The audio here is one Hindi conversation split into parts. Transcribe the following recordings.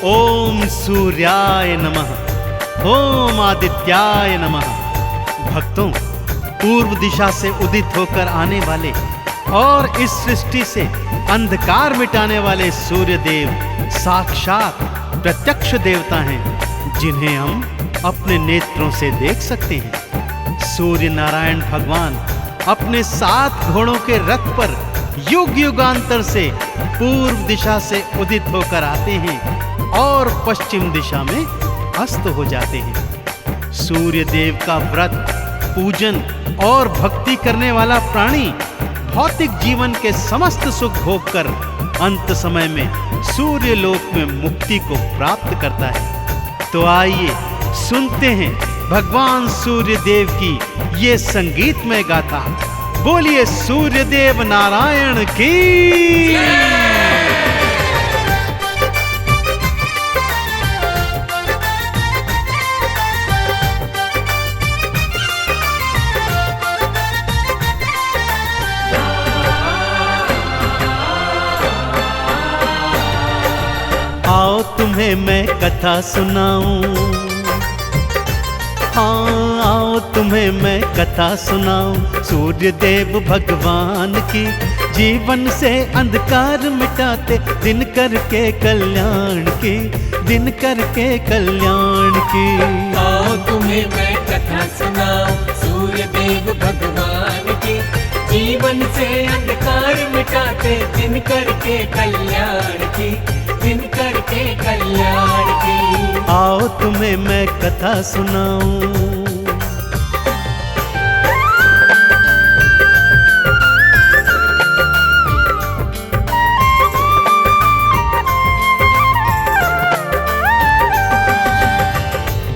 ओम सूर्याय नमः, ओम आदित्याय नमः। भक्तों, पूर्व दिशा से उदित होकर आने वाले और इस सृष्टि से अंधकार मिटाने वाले सूर्य देव साक्षात प्रत्यक्ष देवता हैं, जिन्हें हम अपने नेत्रों से देख सकते हैं। सूर्य नारायण भगवान अपने 7 घोड़ों के रथ पर युग युगांतर से पूर्व दिशा से उदित होकर आते हैं और पश्चिम दिशा में अस्त हो जाते हैं। सूर्य देव का व्रत, पूजन और भक्ति करने वाला प्राणी भौतिक जीवन के समस्त सुख भोगकर अंत समय में सूर्य लोक में मुक्ति को प्राप्त करता है। तो आइए सुनते हैं भगवान सूर्य देव की ये संगीतमय गाथा। बोलिए सूर्य देव नारायण की। आओ तुम्हें मैं कथा सुनाऊं, हाँ आओ तुम्हें मैं कथा सुनाऊं सूर्य देव भगवान की। जीवन से अंधकार मिटाते दिन करके कल्याण की, दिन करके कल्याण की। आओ तुम्हें मैं कथा सुनाऊं सूर्य देव भगवान की। जीवन से अंधकार मिटाते दिन करके कल्याण की, दिन करके कल्याण की। आओ तुम्हें मैं कथा सुनाऊं।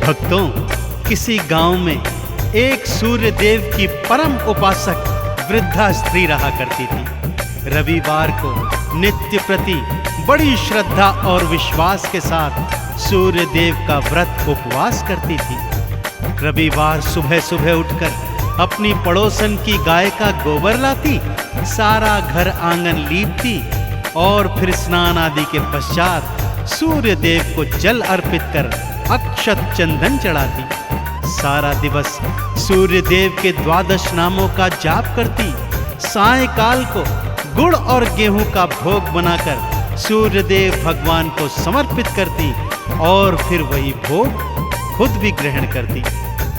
भक्तों, किसी गांव में एक सूर्य देव की परम उपासक वृद्धा स्त्री रहा करती थी। रविवार को नित्य प्रति बड़ी श्रद्धा और विश्वास के साथ सूर्य देव का व्रत उपवास करती थी। रविवार सुबह सुबह उठकर अपनी पड़ोसन की गाय का गोबर लाती, सारा घर आंगन लीपती और फिर स्नान आदि के पश्चात सूर्य देव को जल अर्पित कर अक्षत चंदन चढ़ाती। सारा दिवस सूर्य देव के 12 नामों का जाप करती। सायंकाल को गुड़ और गेहूं का भोग बनाकर सूर्य देव भगवान को समर्पित करती और फिर वही भोग खुद भी ग्रहण करती।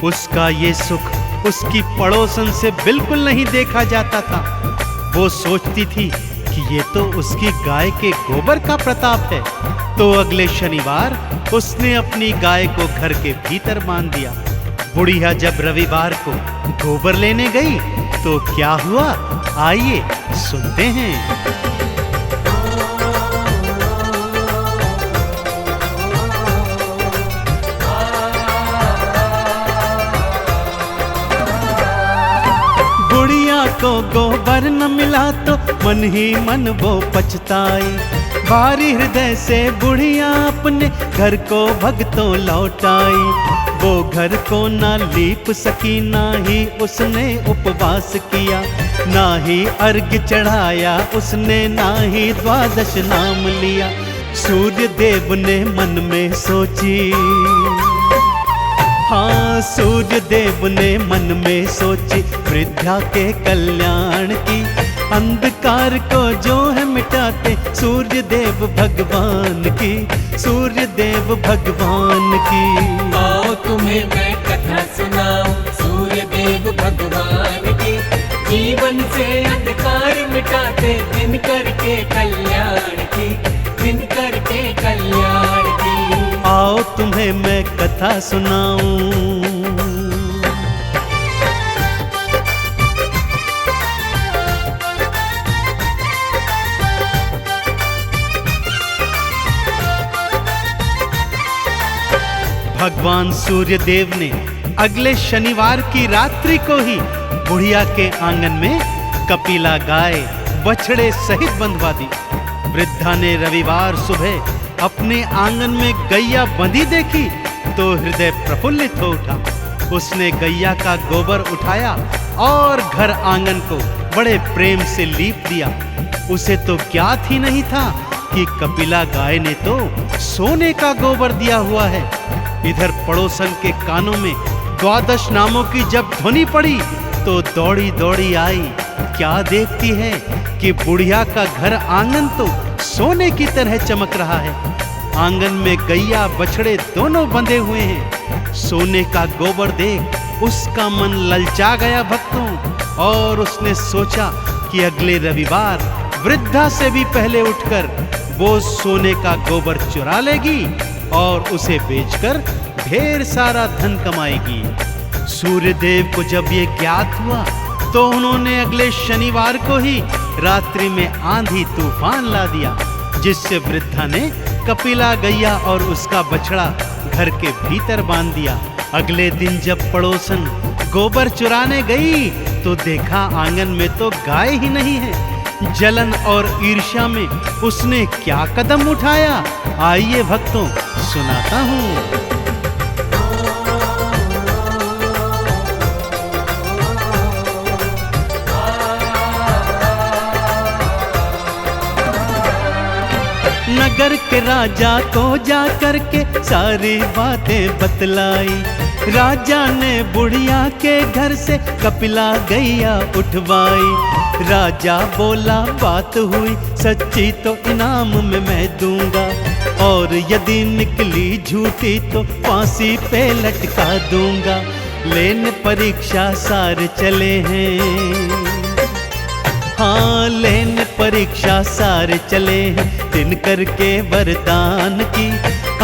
उसका ये सुख उसकी पड़ोसन से बिल्कुल नहीं देखा जाता था। वो सोचती थी कि ये तो उसकी गाय के गोबर का प्रताप है। तो अगले शनिवार उसने अपनी गाय को घर के भीतर बांध दिया। बुढ़िया जब रविवार को गोबर लेने गई तो क्या हुआ, आइए सुनते हैं। बुढ़िया को गोबर न मिला तो मन ही मन वो पछताई। भारी हृदय से बुढ़िया अपने घर को भगतों लौटाई। वो घर को ना लीप सकी, ना ही उसने उपवास किया, ना ही अर्घ चढ़ाया उसने, ना ही 12 नाम लिया। सूर्य देव ने मन में सोची, हाँ सूर्य देव ने मन में सोची वृद्धा के कल्याण की। अंधकार को जो है मिटाते सूर्य देव भगवान की, सूर्य देव भगवान की। आओ तुम्हें मैं कथा सुनाऊं सूर्य देव भगवान की। जीवन से अंधकार मिटाते दिन करके कल्याण की, दिन करके कल्याण की। आओ तुम्हें मैं कथा सुनाऊं। भगवान सूर्य देव ने अगले शनिवार की रात्रि को ही बुढ़िया के आंगन में कपिला गाय बछड़े सहित बंधवा दी। वृद्धा ने रविवार सुबह अपने आंगन में गैया बंधी देखी तो हृदय प्रफुल्लित हो उठा। उसने गैया का गोबर उठाया और घर आंगन को बड़े प्रेम से लीप दिया। उसे तो ज्ञात ही नहीं था कि कपिला गाय ने तो सोने का गोबर दिया हुआ है। इधर पड़ोसन के कानों में द्वादश नामों की जब ध्वनि पड़ी तो दौड़ी दौड़ी आई। क्या देखती है कि बुढ़िया का घर आंगन तो सोने की तरह चमक रहा है। आंगन में गैया बछड़े दोनों बंधे हुए हैं। सोने का गोबर देख उसका मन ललचा गया भक्तों, और उसने सोचा कि अगले रविवार वृद्धा से भी पहले उठकर वो सोने का गोबर चुरा लेगी और उसे बेचकर ढेर सारा धन कमाएगी। सूर्यदेव को जब ये ज्ञात हुआ तो उन्होंने अगले शनिवार को ही रात्रि में आंधी तूफान ला दिया, जिससे वृद्धा ने कपिला गैया और उसका बछड़ा घर के भीतर बांध दिया। अगले दिन जब पड़ोसन गोबर चुराने गई तो देखा आंगन में तो गाय ही नहीं है। जलन और ईर्ष्या में उसने क्या कदम उठाया, आइए भक्तों सुनाता हूँ। नगर के राजा को जा करके सारी बातें बतलाई। राजा ने बुढ़िया के घर से कपिला गैया उठवाई। राजा बोला बात हुई सच्ची तो इनाम में मैं दूंगा, और यदि निकली झूठी तो फांसी पे लटका दूंगा। लेने परीक्षा सारे चले हैं, हाँ लेने परीक्षा सारे चले हैं। दिन करके वरदान की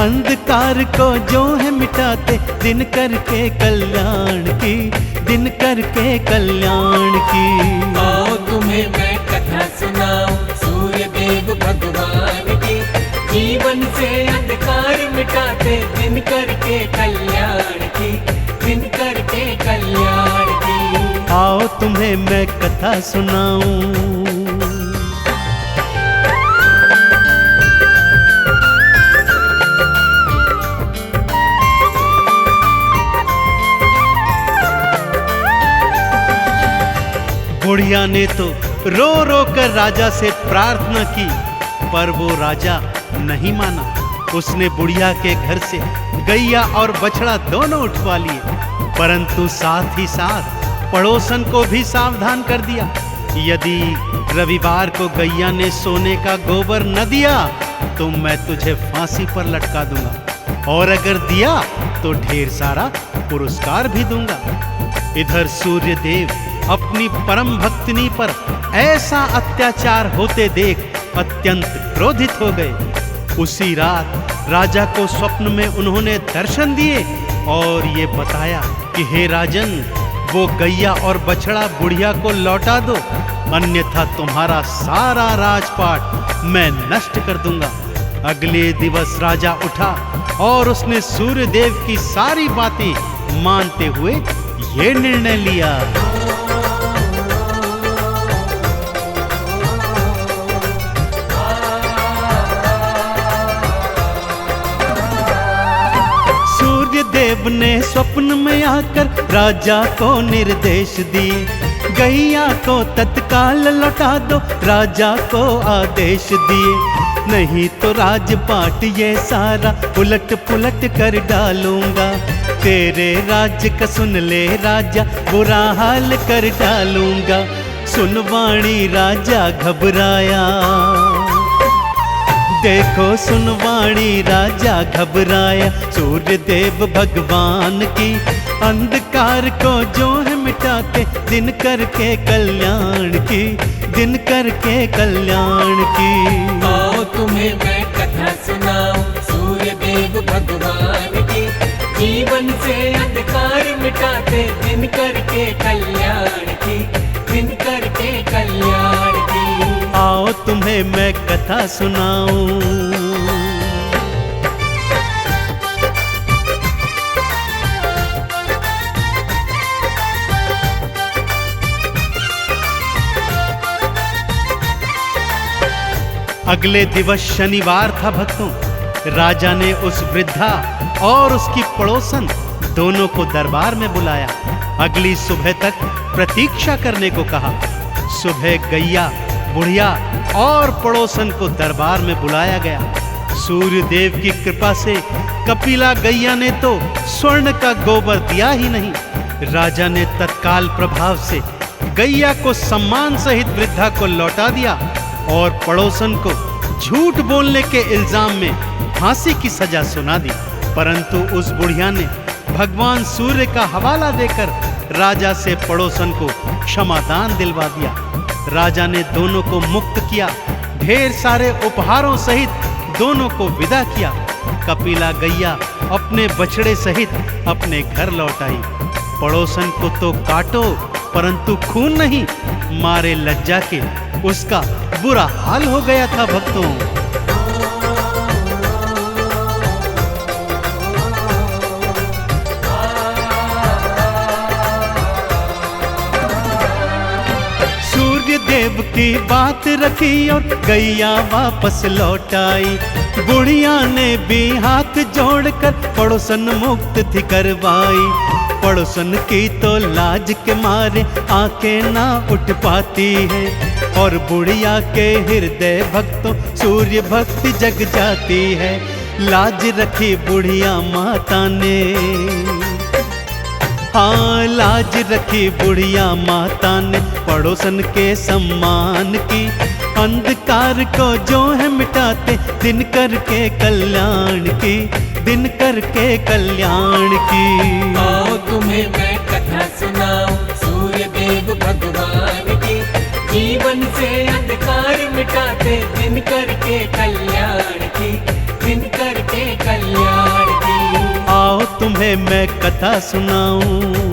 अंधकार को जो है मिटाते, दिन करके कल्याण की, दिन करके कल्याण की। आओ तुम्हें मैं कथा सुनाऊं सूर्य देव भगवान की। जीवन से अंधकार मिटाते, दिन करके कल्याण की, दिन करके कल्याण की। आओ तुम्हें मैं कथा सुनाऊं। बुढ़िया ने तो रो रो कर राजा से प्रार्थना की, पर वो राजा नहीं माना। उसने बुढ़िया के घर से गैया और बछड़ा दोनों उठवा लिए, परंतु साथ ही साथ पड़ोसन को भी सावधान कर दिया। यदि रविवार को गैया ने सोने का गोबर न दिया तो मैं तुझे फांसी पर लटका दूंगा, और अगर दिया तो ढेर सारा पुरस्कार भी दूंगा। इधर सूर्यदेव अपनी परम भक्तिनी पर ऐसा अत्याचार होते देख अत्यंत क्रोधित हो गए। उसी रात राजा को स्वप्न में उन्होंने दर्शन दिए और ये बताया कि हे राजन, वो गैया और बछड़ा बुढ़िया को लौटा दो, अन्यथा तुम्हारा सारा राजपाट मैं नष्ट कर दूंगा। अगले दिवस राजा उठा और उसने सूर्यदेव की सारी बातें मानते हुए ये निर्णय लिया। सूर्यदेव ने स्वप्न में आकर राजा को निर्देश दिए, गैया को तत्काल लौटा दो, राजा को आदेश दिए। नहीं तो राजपाट ये सारा उलट पुलट कर डालूंगा, तेरे राज्य का सुन ले राजा, बुरा हाल कर डालूंगा। सुनवाणी राजा घबराया, देखो सुनवाणी राजा घबराया। सूर्यदेव भगवान की अंधकार को जो है मिटाते, दिन करके कल्याण की, दिन करके कल्याण की। आओ तुम्हें मैं कथा सुनाऊं सूर्यदेव भगवान की। जीवन से अंधकार मिटाते, दिन करके कल्याण की, दिन करके कल्याण की। आओ तुम्हें मैं कथा सुनाऊं। अगले दिवस शनिवार था भक्तों। राजा ने उस वृद्धा और उसकी पड़ोसन दोनों को दरबार में बुलाया। अगली सुबह तक प्रतीक्षा करने को कहा। सुबह गैया बुढ़िया और पड़ोसन को दरबार में बुलाया गया। सूर्य देव की कृपा से कपिला गैया ने तो स्वर्ण का गोबर दिया ही नहीं। राजा ने तत्काल प्रभाव से गैया को सम्मान सहित वृद्धा को लौटा दिया और पड़ोसन को झूठ बोलने के इल्जाम में फांसी की सजा सुना दी। परंतु उस बुढ़िया ने भगवान सूर्य का हवाला देकर राजा से पड़ोसन को क्षमादान दिलवा दिया। राजा ने दोनों को मुक्त किया, ढेर सारे उपहारों सहित दोनों को विदा किया। कपिला गैया अपने बछड़े सहित अपने घर लौट आई। पड़ोसन को तो काटो परंतु खून नहीं, मारे लज्जा के उसका बुरा हाल हो गया था भक्तों। सूर्य देव की बात रखी और गैया वापस लौट आई। बुढ़िया ने भी हाथ जोड़कर पड़ोसन मुक्त थी करवाई। पड़ोसन की तो लाज के मारे आंखें ना उठ पाती है और बुढ़िया के हृदय भक्तों सूर्य भक्ति जग जाती है। लाज रखी बुढ़िया माता ने, हाँ लाज रखी बुढ़िया माता ने पड़ोसन के सम्मान की। अंधकार को जो है मिटाते दिन करके कल्याण की, दिन करके कल्याण की। आओ तुम्हें मैं कथा सुनाऊं सूर्य देव भगवान की। जीवन से अंधकार मिटाते दिन करके कल्याण की, दिन करके कल्याण की। आओ तुम्हें मैं कथा सुनाऊं।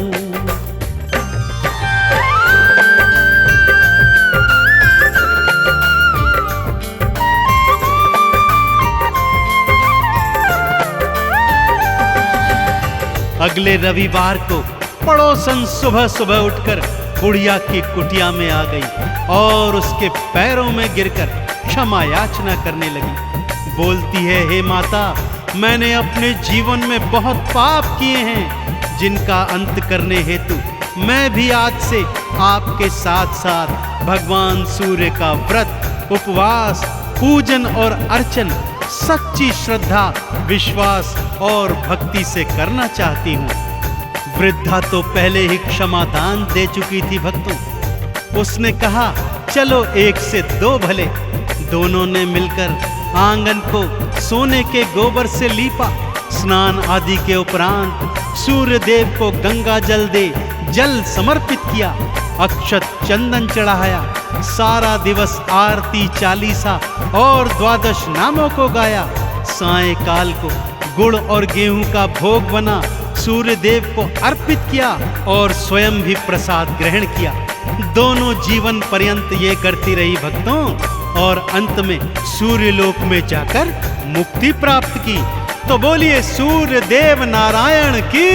अगले रविवार को पड़ोसन सुबह सुबह उठकर बुढ़िया की कुटिया में आ गई और उसके पैरों में गिरकर क्षमा याचना करने लगी। बोलती है, हे माता, मैंने अपने जीवन में बहुत पाप किए हैं, जिनका अंत करने हेतु मैं भी आज से आपके साथ साथ भगवान सूर्य का व्रत, उपवास, पूजन और अर्चन सच्ची श्रद्धा, विश्वास और भक्ति से करना चाहती हूँ। वृद्धा तो पहले ही क्षमादान दे चुकी थी भक्तों। उसने कहा, चलो एक से दो भले। दोनों ने मिलकर आंगन को सोने के गोबर से लीपा। स्नान आदि के उपरांत सूर्य देव को गंगा जल दे जल समर्पित किया, अक्षत चंदन चढ़ाया। सारा दिवस आरती, चालीसा और द्वादश नामों को गाया। सायंकाल को गुड़ और गेहूं का भोग बना सूर्य देव को अर्पित किया और स्वयं भी प्रसाद ग्रहण किया। दोनों जीवन पर्यंत ये करती रही भक्तों और अंत में सूर्य लोक में जाकर मुक्ति प्राप्त की। तो बोलिए सूर्य देव नारायण की।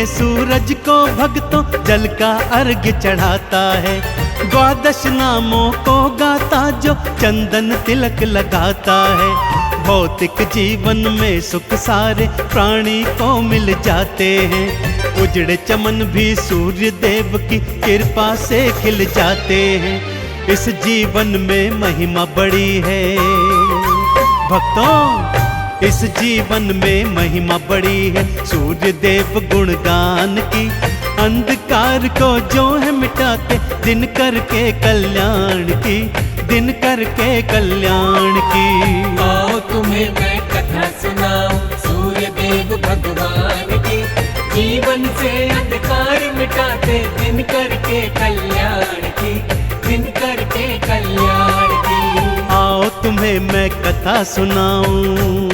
सूरज को भक्तों जल का अर्घ्य चढ़ाता है। द्वादश नामों को गाता जो चंदन तिलक लगाता है। भौतिक जीवन में सुख सारे प्राणी को मिल जाते हैं। उजड़े चमन भी सूर्य देव की कृपा से खिल जाते हैं। इस जीवन में महिमा बड़ी है भक्तों, इस जीवन में महिमा बड़ी है सूर्य देव गुणगान की। अंधकार को जो है मिटाते दिन करके कल्याण की, दिन करके कल्याण की। आओ तुम्हें मैं कथा सुनाऊं सूर्य देव भगवान की। जीवन से अंधकार मिटाते दिन करके कल्याण की, दिन करके कल्याण की। आओ तुम्हें मैं कथा सुनाऊं।